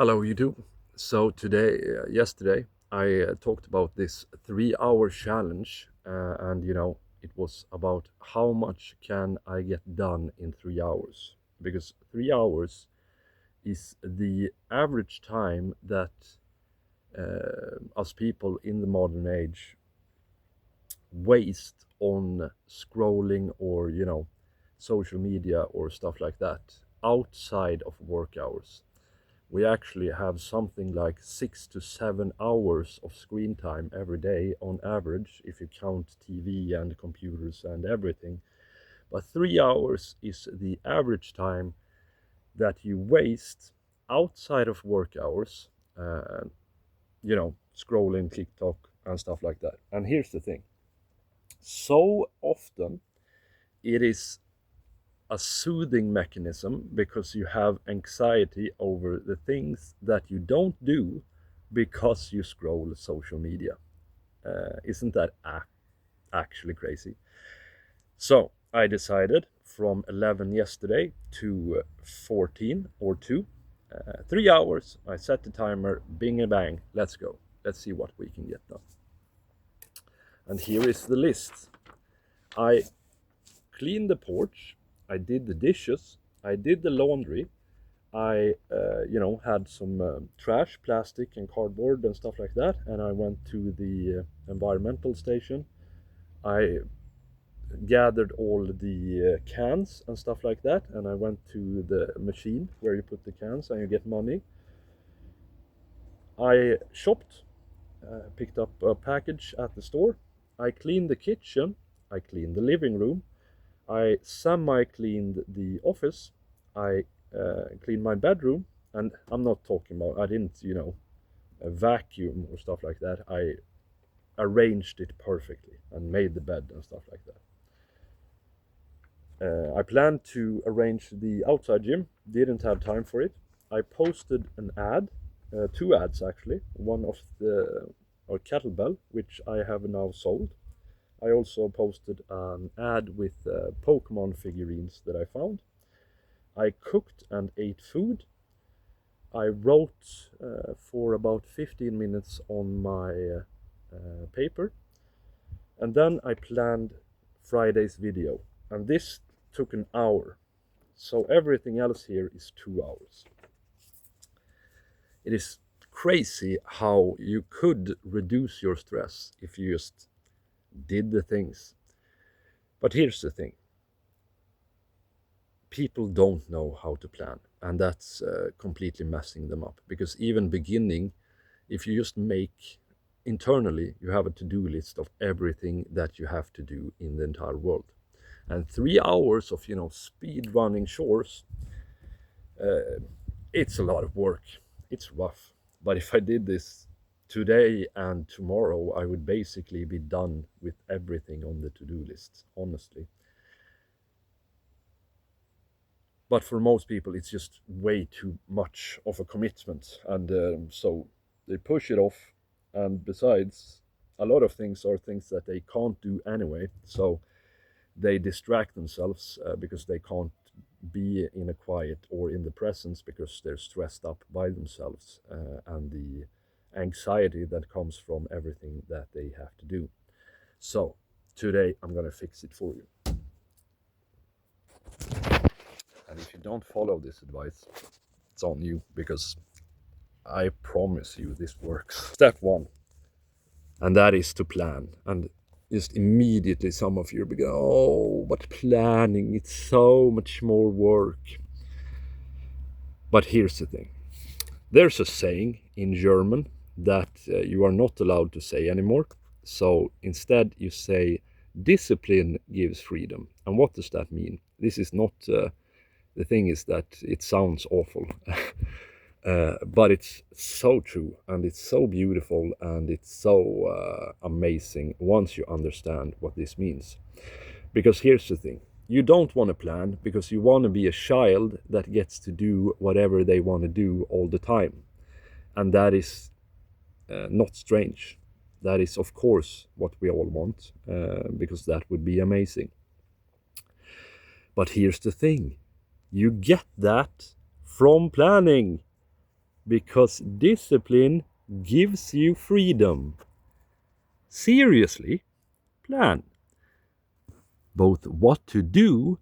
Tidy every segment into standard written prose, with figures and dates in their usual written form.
Hello, YouTube. So yesterday, I talked about this 3-hour challenge, and it was about how much can I get done in 3 hours, because 3 hours is the average time that us people in the modern age waste on scrolling or social media or stuff like that outside of work hours. We actually have something like 6 to 7 hours of screen time every day on average, if you count TV and computers and everything. But 3 hours is the average time that you waste outside of work hours, uh, scrolling TikTok and stuff like that. And here's the thing, so often it is a soothing mechanism because you have anxiety over the things that you don't do because you scroll social media. Isn't that actually crazy? So I decided from 11 yesterday to 14 or 2, 3 hours. I set the timer, bing and bang, let's go. Let's see what we can get done. And here is the list. I cleaned the porch, I did the dishes, I did the laundry, I, had some trash, plastic and cardboard and stuff like that, and I went to the environmental station. I gathered all the cans and stuff like that, and I went to the machine where you put the cans and you get money. I shopped, picked up a package at the store. I cleaned the kitchen. I cleaned the living room. I semi-cleaned the office. I cleaned my bedroom, and I'm not talking about, I didn't, vacuum or stuff like that. I arranged it perfectly and made the bed and stuff like that. I planned to arrange the outside gym, didn't have time for it. I posted an ad, two ads actually, one of the our kettlebell, which I have now sold. I also posted an ad with Pokemon figurines that I found. I cooked and ate food. I wrote for about 15 minutes on my paper. And then I planned Friday's video. And this took an hour. So everything else here is 2 hours. It is crazy how you could reduce your stress if you just did the things. But here's the thing. People don't know how to plan, and that's completely messing them up, because even beginning, if you just make internally, you have a to-do list of everything that you have to do in the entire world, and 3 hours of speed running chores, it's a lot of work. It's rough. But if I did this today and tomorrow, I would basically be done with everything on the to-do list, honestly. But for most people, it's just way too much of a commitment, and so they push it off. And besides, a lot of things are things that they can't do anyway, so they distract themselves because they can't be in a quiet or in the presence because they're stressed up by themselves and the anxiety that comes from everything that they have to do. So today I'm gonna fix it for you. And if you don't follow this advice, it's on you, because I promise you this works. Step 1, and that is to plan. And just immediately some of you will go, oh, but planning, it's so much more work. But here's the thing. There's a saying in German that you are not allowed to say anymore. So instead you say, discipline gives freedom. And what does that mean? This is not... the thing is that it sounds awful, but it's so true, and it's so beautiful, and it's so amazing once you understand what this means. Because here's the thing. You don't want to plan because you want to be a child that gets to do whatever they want to do all the time. And that is not strange. That is, of course, what we all want, because that would be amazing. But here's the thing. You get that from planning. because discipline gives you freedom. Seriously, plan both what to do,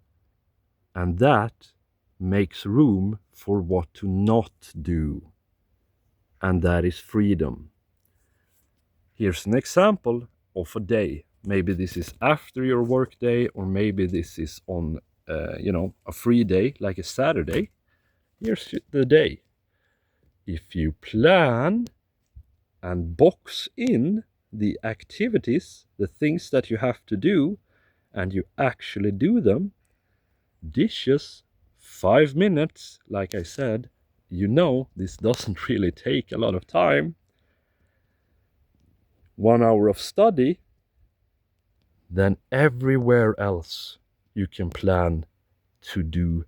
and that makes room for what to not do. And that is freedom. Here's an example of a day. Maybe this is after your work day, or maybe this is on, a free day, like a Saturday. Here's the day. If you plan and box in the activities, the things that you have to do, and you actually do them, dishes, 5 minutes, like I said, this doesn't really take a lot of time. 1 hour of study, then everywhere else you can plan to do,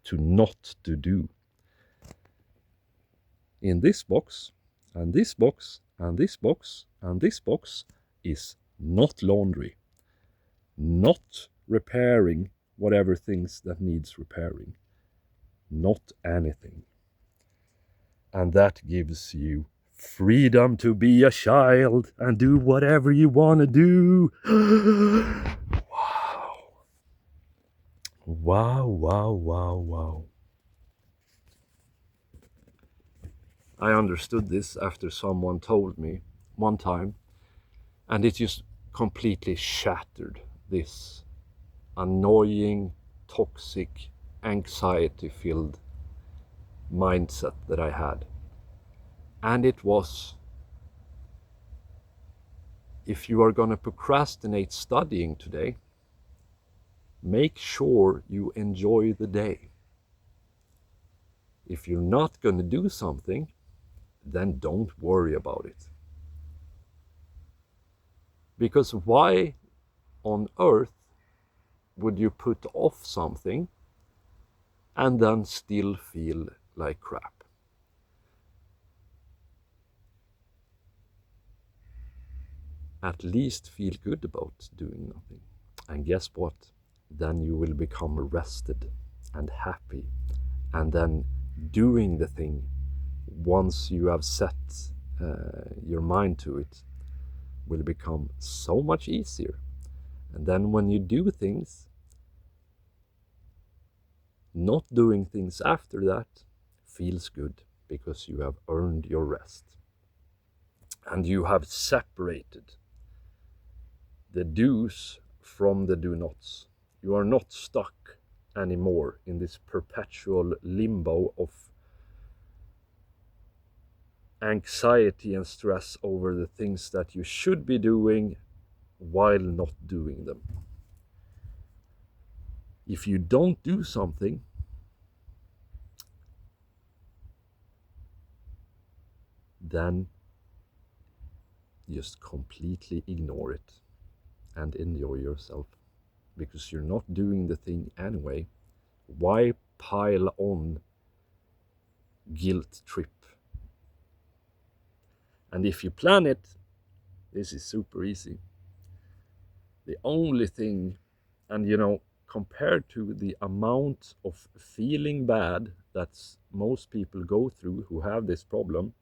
to not to do. In this box, and this box, and this box, and this box is not laundry, not repairing whatever things that needs repairing, not anything. And that gives you freedom to be a child and do whatever you want to do. Wow. Wow, wow, wow, wow. I understood this after someone told me one time, and it just completely shattered this annoying, toxic, anxiety-filled mindset that I had. And it was, if you are going to procrastinate studying today, make sure you enjoy the day. If you're not going to do something, then don't worry about it. Because why on earth would you put off something and then still feel like crap? At least feel good about doing nothing. And guess what? Then you will become rested and happy. And then doing the thing, once you have set your mind to it, will become so much easier. And then when you do things, not doing things after that feels good, because you have earned your rest. And you have separated the do's from the do nots. You are not stuck anymore in this perpetual limbo of anxiety and stress over the things that you should be doing while not doing them. If you don't do something, then just completely ignore it and enjoy yourself, because you're not doing the thing anyway. Why pile on guilt trip? And if you plan it, this is super easy. The only thing, and compared to the amount of feeling bad that most people go through who have this problem,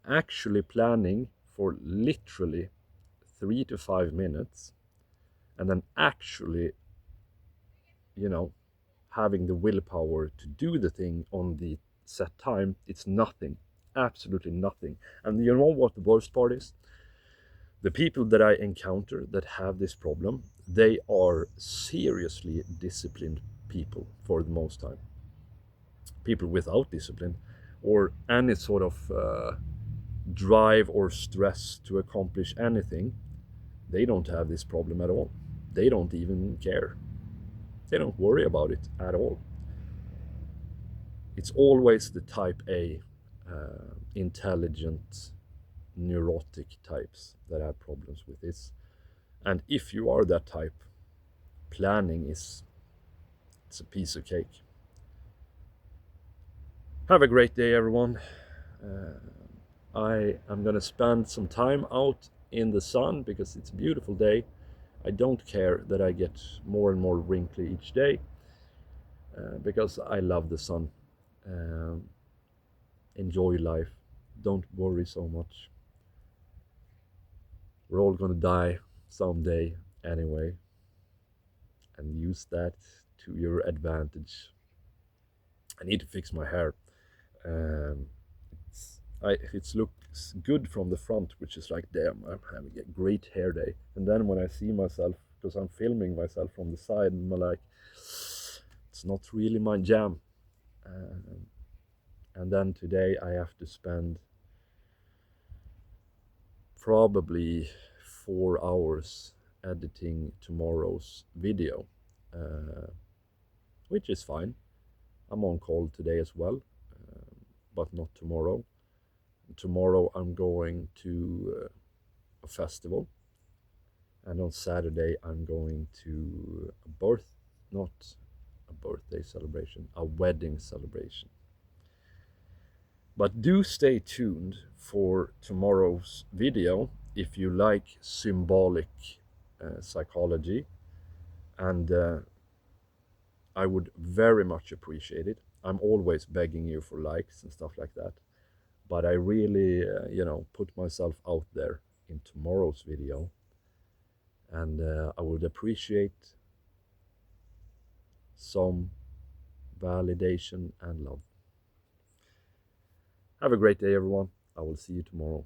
actually planning for literally 3 to 5 minutes, and then actually, having the willpower to do the thing on the set time, it's nothing, absolutely nothing. And you know what the worst part is? The people that I encounter that have this problem, they are seriously disciplined people for the most time. People without discipline or any sort of drive or stress to accomplish anything, they don't have this problem at all. They don't even care. They don't worry about it at all. It's always the type A, intelligent, neurotic types that have problems with this. And if you are that type, planning it's a piece of cake. Have a great day, everyone. I am going to spend some time out in the sun because it's a beautiful day. I don't care that I get more and more wrinkly each day because I love the sun. enjoy life, don't worry so much. We're all gonna die someday anyway, and use that to your advantage. I need to fix my hair. Um, it looks good from the front, which is like, damn, I'm having a great hair day. And then when I see myself, because I'm filming myself from the side, and I'm like, it's not really my jam. Um, and then today I have to spend probably 4 hours editing tomorrow's video, uh, which is fine. I'm on call today as well, but not tomorrow. Tomorrow I'm going to a festival, and on Saturday I'm going to not a birthday celebration, a wedding celebration. But do stay tuned for tomorrow's video if you like symbolic psychology, and I would very much appreciate it. I'm always begging you for likes and stuff like that, but I really, put myself out there in tomorrow's video, and I would appreciate some validation and love. Have a great day, everyone. I will see you tomorrow.